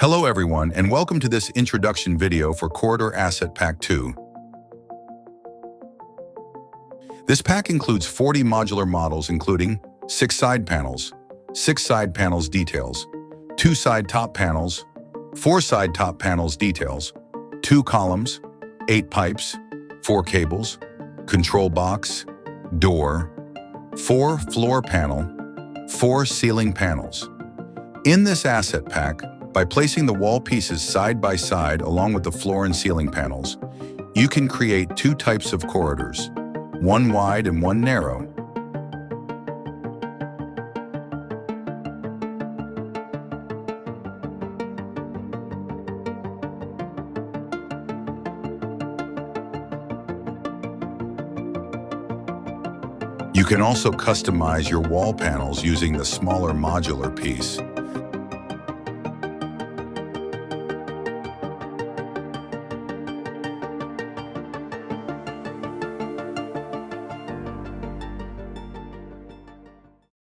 Hello everyone, and welcome to this introduction video for Corridor Asset Pack 2. This pack includes 40 modular models including 6 side panels, 6 side panels details, 2 side top panels, 4 side top panels details, 2 columns, 8 pipes, 4 cables, control box, door, 4 floor panel, 4 ceiling panels. In this asset pack, by placing the wall pieces side by side along with the floor and ceiling panels, you can create 2 types of corridors, one wide and one narrow. You can also customize your wall panels using the smaller modular piece.